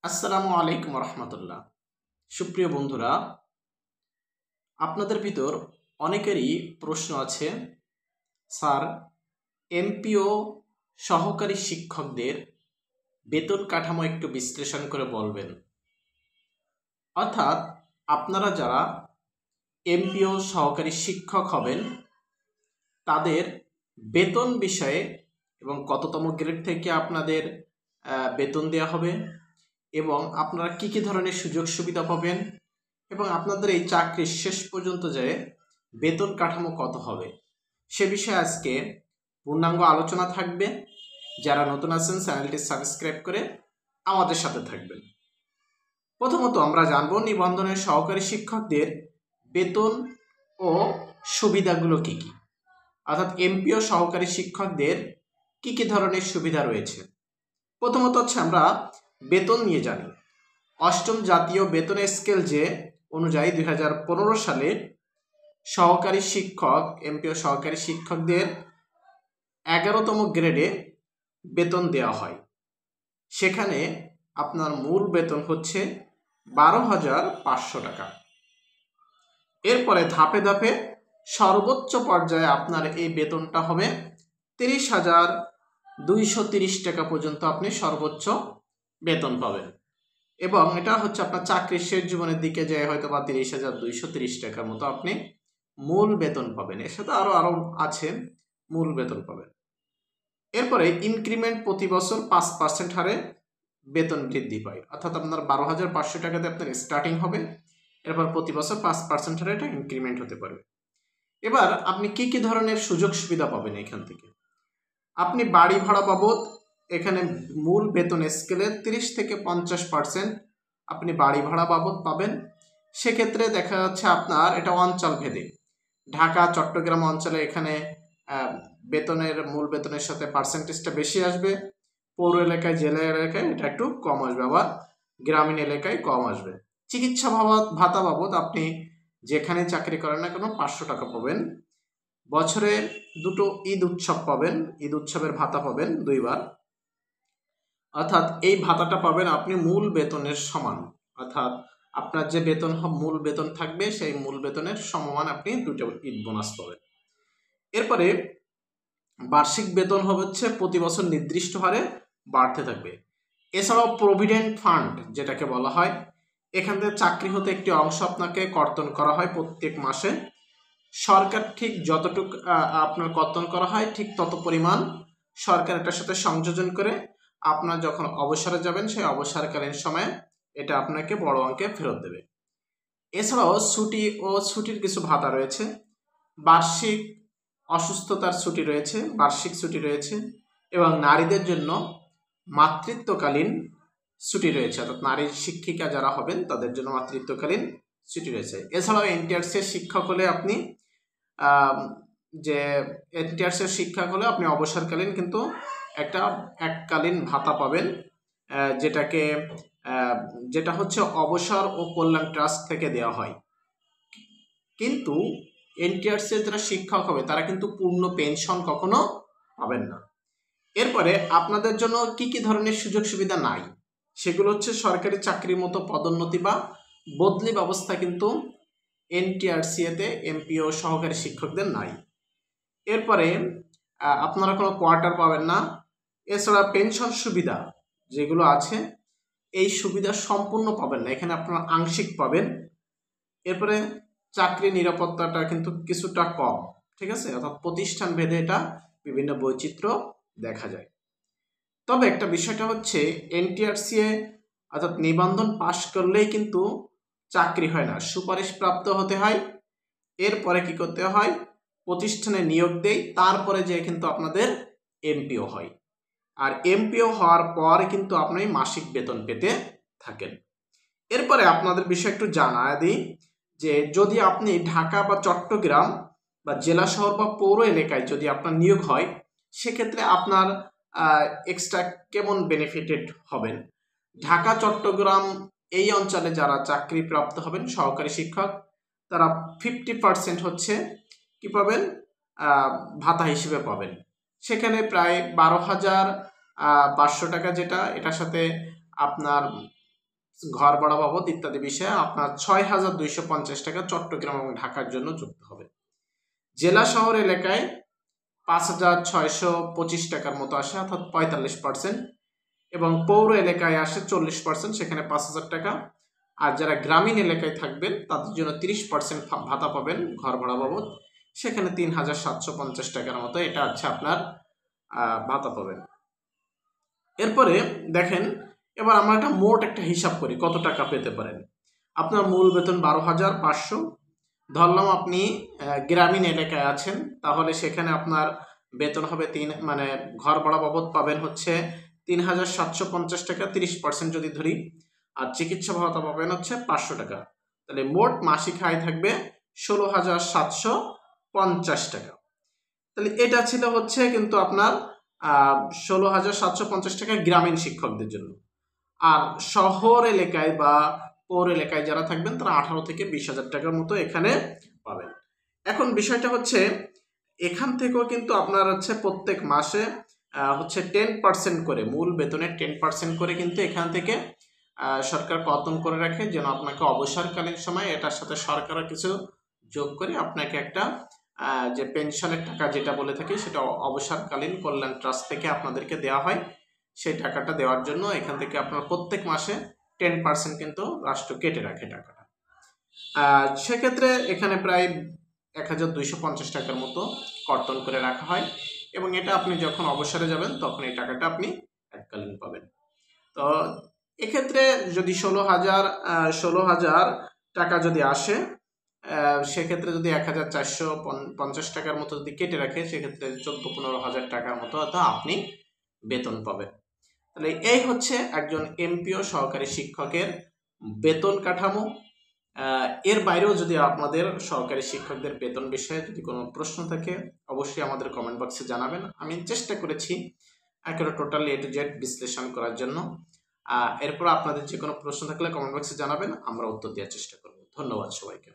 আসসালামু আলাইকুম রহমতুল্লাহ। সুপ্রিয় বন্ধুরা, আপনাদের ভিতর অনেকেরই প্রশ্ন আছে, স্যার, এমপিও সহকারী শিক্ষকদের বেতন কাঠামো একটু বিশ্লেষণ করে বলবেন। অর্থাৎ আপনারা যারা এমপিও সহকারী শিক্ষক হবেন তাদের বেতন বিষয়ে এবং কততম গ্রেড থেকে আপনাদের বেতন দেওয়া হবে এবং আপনারা কি কি ধরনের সুযোগ সুবিধা পাবেন এবং আপনাদের এই চাকরির শেষ পর্যন্ত যে বেতন কাঠামো কত হবে সে বিষয়ে আজকে পূর্ণাঙ্গ আলোচনা থাকবে। যারা নতুন আছেন চ্যানেলটি সাবস্ক্রাইব করে আমাদের সাথে থাকবেন। প্রথমত আমরা জানব নিবন্ধনের সহকারী শিক্ষকদের বেতন ও সুবিধাগুলো কি কি, অর্থাৎ এমপিও সহকারী শিক্ষকদের কি কি ধরনের সুবিধা রয়েছে। প্রথমত হচ্ছে আমরা বেতন নিয়ে জানি। অষ্টম জাতীয় বেতনের স্কেল যে অনুযায়ী 2015 সালে সহকারী শিক্ষক এমপিও সহকারী শিক্ষকদের 11তম গ্রেডে বেতন দেওয়া হয়। সেখানে আপনার মূল বেতন হচ্ছে 12,500 টাকা। এরপরে ধাপে ধাপে সর্বোচ্চ পর্যায়ে আপনার এই বেতনটা হবে 30,230 টাকা পর্যন্ত আপনি সর্বোচ্চ বেতন পাবেন এবং এটা হচ্ছে আপনার চাকরির শেষ জীবনের দিকে যায় হয়তো বা 30,230 টাকার মতো আপনি মূল বেতন পাবেন। এর সাথে আরো আছে, মূল বেতন পাবেন। এরপরে ইনক্রিমেন্ট প্রতি বছর 5% হারে বেতন বৃদ্ধি পায়, অর্থাৎ আপনার 12,500 টাকাতে আপনার স্টার্টিং হবে, এরপর প্রতি বছর 5% হারে এটা ইনক্রিমেন্ট হতে পারবে। এবার আপনি কি কি ধরনের সুযোগ সুবিধা পাবেন এখান থেকে। আপনি বাড়ি ভাড়া বাবদ এখানে মূল বেতন স্কেলে 30 থেকে 50% আপনি বাড়ি ভাড়া বাবদ পাবেন। সেক্ষেত্রে দেখা যাচ্ছে আপনার এটা অঞ্চল ভেদে, ঢাকা চট্টগ্রাম অঞ্চলে এখানে বেতনের মূল বেতনের সাথে পার্সেন্টেজটা বেশি আসবে, পৌর এলাকায় জেলা এলাকায় এটা একটু কম আসবে, আবার গ্রামীণ এলাকায় কম আসবে। চিকিৎসা ভাতা বাবদ আপনি যেখানে চাকরি করেন না কেন 500 টাকা পাবেন। বছরে দুটো ঈদ উৎসব পাবেন, ঈদ উৎসবের ভাতা পাবেন 2 বার, অর্থাৎ এই ভাতাটা পাবেন আপনি মূল বেতনের সমান, অর্থাৎ আপনার যে বেতন মূল বেতন থাকবে সেই মূল বেতনের সমমান আপনি 2টা ঈদ বোনাস পাবেন। এরপরে বার্ষিক বেতন হচ্ছে প্রতি বছর নির্দিষ্ট হারে বাড়তে থাকবে। এছাড়াও প্রভিডেন্ট ফান্ড যেটাকে বলা হয়, এখান থেকে চাকরি হতে একটি অংশ আপনাকে কর্তন করা হয় প্রত্যেক মাসে। সরকার ঠিক যতটুকু আপনার কর্তন করা হয় ঠিক তত পরিমাণ সরকার এটার সাথে সংযোজন করে আপনার যখন অবসরে যাবেন সেই অবসরকালীন সময়ে এটা আপনাকে বড় অঙ্কে ফেরত দেবে। এছাড়াও ছুটির কিছু ভাতা রয়েছে, বার্ষিক অসুস্থতার ছুটি রয়েছে, বার্ষিক ছুটি রয়েছে এবং নারীদের জন্য মাতৃত্বকালীন ছুটি রয়েছে, অর্থাৎ নারী শিক্ষিকা যারা হবেন তাদের জন্য মাতৃত্বকালীন ছুটি রয়েছে। এছাড়াও এনটিআরসির শিক্ষক হলে আপনি আপনি অবসরকালীন কিন্তু একটা এককালীন ভাতা পাবেন, যেটা হচ্ছে অবসর ও কল্যাণ ট্রাস্ট থেকে দেওয়া হয়। কিন্তু এনটিআরসি যারা শিক্ষক হবে তারা কিন্তু পূর্ণ পেনশন কখনো পাবেন না। এরপরে আপনাদের জন্য কি কি ধরনের সুযোগ সুবিধা নাই সেগুলো হচ্ছে সরকারি চাকরির মতো পদোন্নতি বা বদলি ব্যবস্থা কিন্তু এনটিআরসি এতে এমপিও সহকারী শিক্ষকদের নাই। এরপরে আপনারা কোনো কোয়ার্টার পাবেন না। এছাড়া পেনশন সুবিধা যেগুলো আছে এই সুবিধা সম্পূর্ণ পাবেন না, এখানে আপনারা আংশিক পাবেন। এরপরে চাকরি নিরাপত্তাটা কিন্তু কিছুটা কম, ঠিক আছে, অর্থাৎ প্রতিষ্ঠান ভেদে এটা বিভিন্ন বৈচিত্র্য দেখা যায়। তবে একটা বিষয়টা হচ্ছে এনটিআরসি অর্থাৎ নিবন্ধন পাশ করলেই কিন্তু চাকরি হয় না, সুপারিশ প্রাপ্ত হতে হয়। এরপরে কি করতে হয়, প্রতিষ্ঠানে নিয়োগ দেয়, তারপরে যে কিন্তু আপনাদের এমপিও হয়। আর এমপিও হওয়ার পর কিন্তু আপনি মাসিক বেতন পেতে থাকেন। এরপরে আপনাদের বিষয় একটু জানায় দিই যে যদি আপনি ঢাকা বা চট্টগ্রাম বা জেলা শহর বা পৌর এলাকায় যদি আপনার নিয়োগ হয় সেক্ষেত্রে আপনার এক্সট্রা কেমন বেনিফিটেড হবেন। ঢাকা চট্টগ্রাম এই অঞ্চলে যারা চাকরি প্রাপ্ত হবেন সহকারী শিক্ষক তারা 50% হচ্ছে কি পাবেন, ভাতা হিসেবে পাবেন। সেখানে প্রায় 12,500 টাকা, যেটা এটার সাথে আপনার ঘর ভাড়া বাবদ ইত্যাদি বিষয়ে আপনার ৬,২৫০ টাকা চট্টগ্রাম এবং ঢাকার জন্য যুক্ত হবে। জেলা শহর এলাকায় ৫,৬২৫ টাকার মতো আসে, অর্থাৎ ৪৫%, এবং পৌর এলাকায় আসে 40%, সেখানে ৫,০০০ টাকা। আর যারা গ্রামীণ এলাকায় থাকবেন তাদের জন্য ৩০% ভাতা পাবেন ঘর ভাড়া বাবদ, সেখানে ৩,৭৫০ টাকার মতো এটা হচ্ছে আপনার ভাতা পাবেন। এরপরে দেখেন, এবার আমরা মোট একটা হিসাব করি কত টাকা পেতে পারেন। আপনার মূল বেতন ১২,৫০০, ধরলাম আপনি গ্রামীণ এলাকায় আছেন, তাহলে সেখানে আপনার বেতন হবে ঘর ভাড়া বাবদ পাবেন হচ্ছে ৩,৭৫০ টাকা, ৩০% যদি ধরি, আর চিকিৎসা ভাতা পাবেন হচ্ছে ৫০০ টাকা। তাহলে মোট মাসিক আয় থাকবে ১৬,৭৫০ টাকা। তাহলে এটা ছিল হচ্ছে কিন্তু আপনার ১৬,৭৫০ টাকা গ্রামীণ শিক্ষকদের জন্য। আর শহর এলাকায় বা পৌর এলাকায় যারা থাকবেন তারা ১৮ থেকে ২০,০০০ টাকার মতো এখানে পাবেন। এখন বিষয়টা হচ্ছে এখান থেকেও কিন্তু আপনার হচ্ছে প্রত্যেক মাসে হচ্ছে 10% করে, মূল বেতনের 10% করে কিন্তু এখান থেকে সরকার কর্তন করে রাখে, যেন আপনাকে অবসরকালীন সময় এটার সাথে সরকারও কিছু যোগ করে আপনাকে একটা যে পেনশনের টাকা যেটা বলে থাকি, সেটা অবসরকালীন কল্যাণ ট্রাস্ট থেকে আপনাদেরকে দেওয়া হয়। সেই টাকাটা দেওয়ার জন্য এখান থেকে আপনার প্রত্যেক মাসে 10% কিন্তু রাষ্ট্র কেটে রাখে টাকাটা। সেক্ষেত্রে এখানে প্রায় ১,২৫০ টাকার মতো কর্তন করে রাখা হয়, এবং এটা আপনি যখন অবসরে যাবেন তখন এই টাকাটা আপনি এককালীন পাবেন। তো এক্ষেত্রে যদি ১৬,০০০ টাকা যদি আসে, সেক্ষেত্রে যদি ১,৪৫০ টাকার মতো যদি কেটে রাখে, সেক্ষেত্রে ১৪-১৫,০০০ টাকার মতো আপনি বেতন পাবেন। তাহলে এই হচ্ছে একজন এমপিও সহকারী শিক্ষকের বেতন কাঠামো। এর বাইরেও যদি আপনাদের সহকারী শিক্ষকদের বেতন বিষয়ে যদি কোনো প্রশ্ন থাকে, অবশ্যই আমাদের কমেন্ট বক্সে জানাবেন। আমি চেষ্টা করেছি একেবারে টোটালি A to Z বিশ্লেষণ করার জন্য। এরপর আপনাদের যে কোনো প্রশ্ন থাকলে কমেন্ট বক্সে জানাবেন, আমরা উত্তর দেওয়ার চেষ্টা করব। ধন্যবাদ সবাইকে।